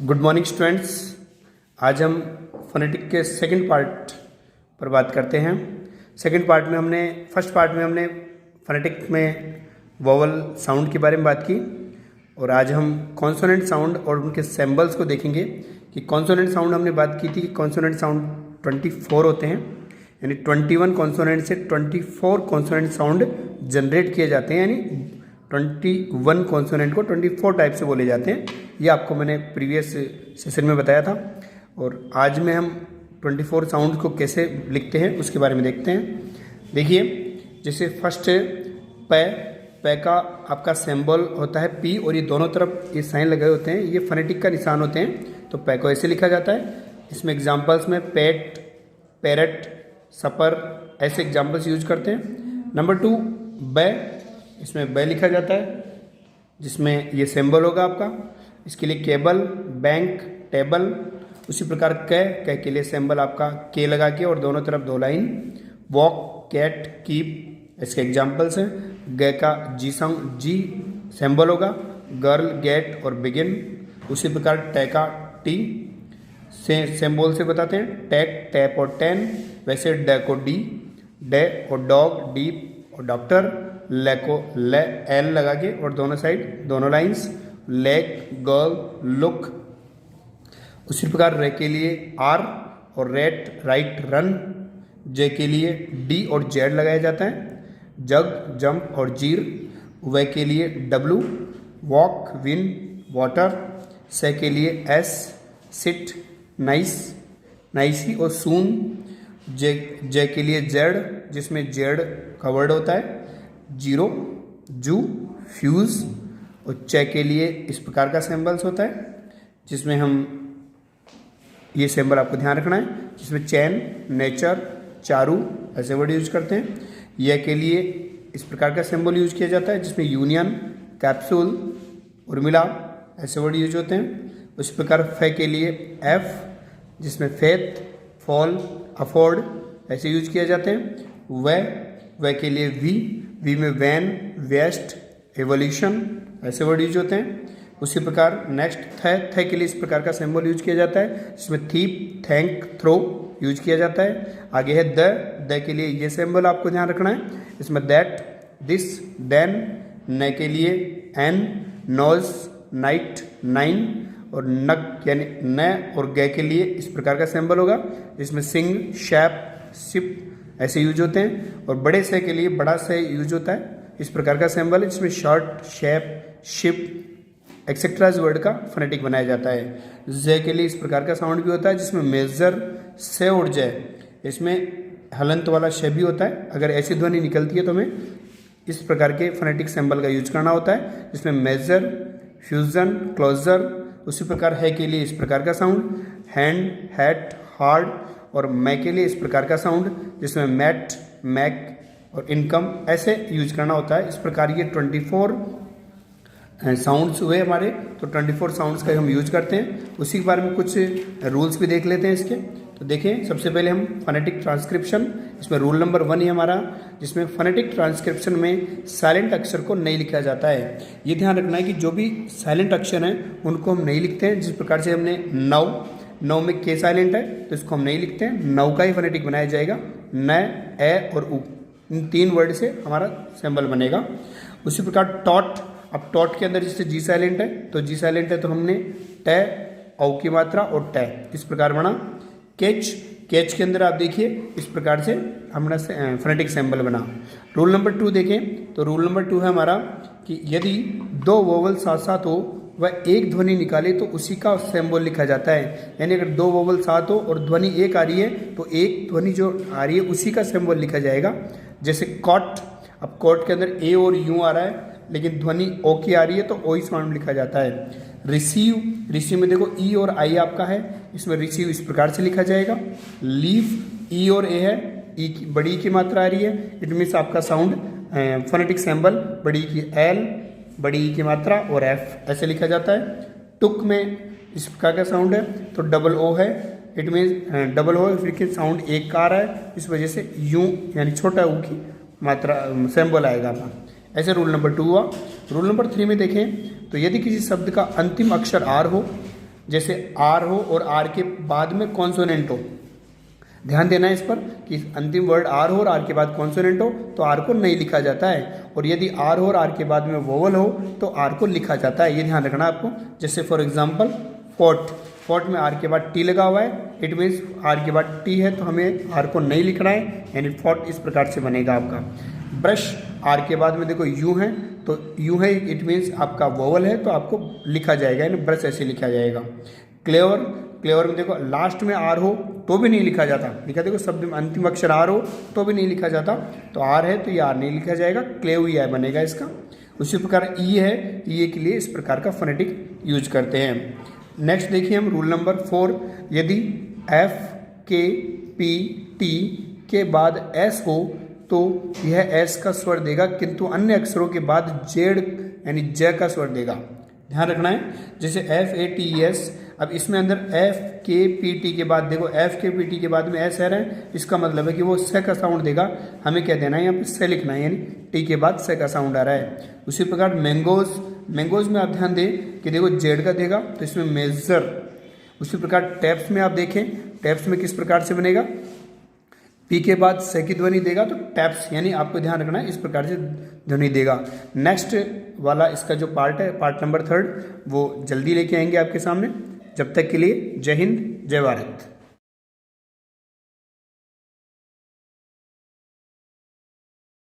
Good morning students. आज हम phonetic के सेकंड पार्ट पर बात करते हैं। सेकंड पार्ट में फर्स्ट पार्ट में हमने फोनेटिक में वोवल साउंड के बारे में बात की और आज हम कॉन्सोनेंट साउंड और उनके सिंबल्स को देखेंगे कि कॉन्सोनेंट साउंड हमने बात की थी कि कॉन्सोनेंट साउंड 24 होते हैं, यानी 21 कॉन्सोनेंट से 24 कॉन्सोनेंट साउंड जनरेट किए जाते हैं, यानी 21 कॉन्सोनेंट को 24 टाइप से बोले जाते हैं। ये आपको मैंने प्रीवियस सेशन में बताया था और आज में हम 24 साउंड को कैसे लिखते हैं उसके बारे में देखते हैं। देखिए, जैसे फर्स्ट पै का आपका सिंबल होता है पी और ये दोनों तरफ ये साइन लगे होते हैं, ये फोनेटिक का निशान होते हैं। तो पै को ऐसे लिखा जाता है। इसमें एग्जांपल्स में पेट, पैरट, सपर ऐसे एग्जांपल्स यूज करते हैं। नंबर 2 बै, इसमें बै लिखा जाता है जिसमें ये सिंबल होगा आपका। इसके लिए केबल, बैंक, टेबल। उसी प्रकार कै के लिए सिंबल आपका के लगा के और दोनों तरफ 2 लाइन। वॉक, कैट, कीप इसके एग्जांपल्स हैं। गे का जी सिंबल होगा, गर्ल, गेट और बिगिन। उसी प्रकार टे का टी से सिंबल से बताते हैं, टैक, टैप और टेन। वैसे डे को डी, डे और डॉग, डीप और डॉक्टर। ले को ले एल लगा के और दोनों साइड दोनों लाइंस। Leg, girl, look. उसी प्रकार रे के लिए आर और रेट, राइट, रन। जे के लिए डी और जेड लगाया जाता है। जग, जंप और जीर। वे के लिए डब्लू, वॉक, विन, वाटर। से के लिए एस, सिट, नाइस, नाइसी और सून। जे के लिए जेड जिसमें जेड का वर्ड होता है। जीरो, जू, फ्यूज। और चे के लिए इस प्रकार का सिंबल्स होता है जिसमें हम ये सिंबल आपको ध्यान रखना है, जिसमें चैन, नेचर, चारू ऐसे वर्ड यूज करते हैं। ये के लिए इस प्रकार का सिंबल यूज किया जाता है जिसमें यूनियन, कैप्सूल, उर्मिला ऐसे वर्ड यूज होते हैं। उसी प्रकार फे के लिए एफ जिसमें फेथ, फॉल, अफोर्ड ऐसे यूज किए जाते हैं। वे के लिए वी में वैन, वेस्ट, एवोल्यूशन ऐसे वर्ड यूज होते हैं। उसी प्रकार नेक्स्ट थे के लिए इस प्रकार का सिंबल यूज किया जाता है जिसमें थीप, थैंक, थ्रो यूज किया जाता है। आगे है द के लिए ये सिंबल आपको ध्यान रखना है, इसमें दैट, दिस, देन। न के लिए एन, नोज, नाइट, नाइन। और नक यानी न और गे के लिए इस प्रकार का सिंबल होगा जिसमें सिंग, शैप, शिप ऐसे यूज होते हैं। और बड़े से के लिए बड़ा से यूज होता है, इस प्रकार का सिंबल है जिसमें shirt, shape, ship etcetera word का फोनेटिक बनाया जाता है। जे के लिए इस प्रकार का साउंड भी होता है जिसमें मेजर, से और जय इसमें हलंत वाला शे भी होता है। अगर ऐसी ध्वनि निकलती है तो हमें इस प्रकार के फोनेटिक सिंबल का यूज करना होता है जिसमें मेजर, फ्यूजन, क्लोजर। उसी प्रकार है के लिए इस प्रकार का साउंड, हैंड, हैट, हार्ड। और मै के लिए इस प्रकार का साउंड जिसमें मैट, मैक और इनकम ऐसे यूज करना होता है। इस प्रकार ये 24 साउंड्स हुए हमारे, तो 24 साउंड्स का हम यूज करते हैं। उसी के बारे में कुछ रूल्स भी देख लेते हैं इसके। तो देखें, सबसे पहले हम फोनेटिक ट्रांसक्रिप्शन, इसमें रूल नंबर 1 है हमारा, जिसमें फोनेटिक ट्रांसक्रिप्शन में साइलेंट अक्षर को नहीं लिखा जाता है। ये ध्यान रखना है कि जो भी साइलेंट अक्षर हैं उनको हम नहीं लिखते हैं। जिस प्रकार से हमने नौ में के साइलेंट है तो इसको हम नहीं लिखते हैं, नौ का ही फोनेटिक बनाया जाएगा। न, ए और उ, इन 3 वर्ड से हमारा सिंबल बनेगा। उसी प्रकार टॉट, अब टॉट के अंदर जैसे जी साइलेंट है तो जी साइलेंट है तो हमने टे, औ की मात्रा और टे इस प्रकार बना। कैच के अंदर आप देखिए इस प्रकार से हमारा फोनेटिक सिंबल बना। रूल नंबर 2 देखें तो रूल नंबर 2 है हमारा कि यदि 2 वोवल साथ साथ हो वह एक ध्वनि निकाले तो उसी का सिंबल लिखा जाता है। यानी अगर 2 वोवल साथ हो और ध्वनि एक आ रही है तो एक ध्वनि जो आ रही है उसी का सिंबल लिखा जाएगा। जैसे कॉट, अब कॉट के अंदर ए और यू आ रहा है लेकिन ध्वनि ओ की आ रही है तो ओ ही साउंड लिखा जाता है। रिसीव में देखो ई और आई आपका है, इसमें रिसीव इस प्रकार से लिखा जाएगा। लीव, ई और ए है, ई की बड़ी की मात्रा आ रही है, इट मीन्स आपका साउंड फोनेटिक सिंबल बड़ी की एल, बड़ी ई की मात्रा और एफ ऐसे लिखा जाता है। टुक में इस प्रकार का साउंड है तो डबल ओ है, इट मीन्स डबल ओ फिर साउंड एक का आ रहा है, इस वजह से यू यानी छोटा ऊ की मात्रा सिंबल आएगा आपका। ऐसे रूल नंबर 2 हुआ। रूल नंबर 3 में देखें तो यदि किसी शब्द का अंतिम अक्षर आर हो जैसे आर हो और आर के बाद में कॉन्सोनेंट हो, ध्यान देना है इस पर कि अंतिम वर्ड आर हो और आर के बाद कॉन्सोनेंट हो तो आर को नहीं लिखा जाता है, और यदि आर हो और आर के बाद में वोवल हो तो आर को लिखा जाता है, ये ध्यान रखना आपको। जैसे फॉर एग्जांपल फोर्ट, फोर्ट में आर के बाद टी लगा हुआ है, इट मीन्स आर के बाद टी है तो हमें आर को नहीं लिखना है, यानी फोर्ट इस प्रकार से बनेगा आपका। ब्रश, आर के बाद में देखो यू है तो यू है, इट मीन्स आपका वोवल है तो आपको लिखा जाएगा, यानी ब्रश ऐसे लिखा जाएगा। क्लेवर, क्लेवर में देखो लास्ट में आर हो तो भी नहीं लिखा जाता, लिखा देखो शब्द में अंतिम अक्षर आर हो तो भी नहीं लिखा जाता, तो आर है तो ये आर नहीं लिखा जाएगा, क्लेव ई बनेगा इसका। उसी प्रकार ई है, ई के लिए इस प्रकार का फोनेटिक यूज करते हैं। नेक्स्ट देखिए हम रूल नंबर 4, यदि एफ के पी टी के बाद एस हो तो यह एस का स्वर देगा, किंतु अन्य अक्षरों के बाद जेड यानी ज का स्वर देगा, ध्यान रखना है। जैसे एफ ए टी एस, अब इसमें अंदर एफ के पी टी के बाद देखो एफ के पी टी के बाद में एस है, इसका मतलब है कि वो स का साउंड देगा, हमें क्या देना है यहाँ पे स लिखना है, यानी टी के बाद स का साउंड आ रहा है। उसी प्रकार मैंगोज, मैंगोज में आप ध्यान दें कि देखो जेड का देगा तो इसमें मेजर। उसी प्रकार टैप्स में आप देखें, टैप्स में किस प्रकार से बनेगा, पी के बाद स की ध्वनि देगा तो टैप्स, यानी आपको ध्यान रखना है इस प्रकार से ध्वनि देगा। नेक्स्ट वाला इसका जो पार्ट है, पार्ट नंबर 3, वो जल्दी लेके आएंगे आपके सामने। जब तक के लिए जय हिंद, जय भारत।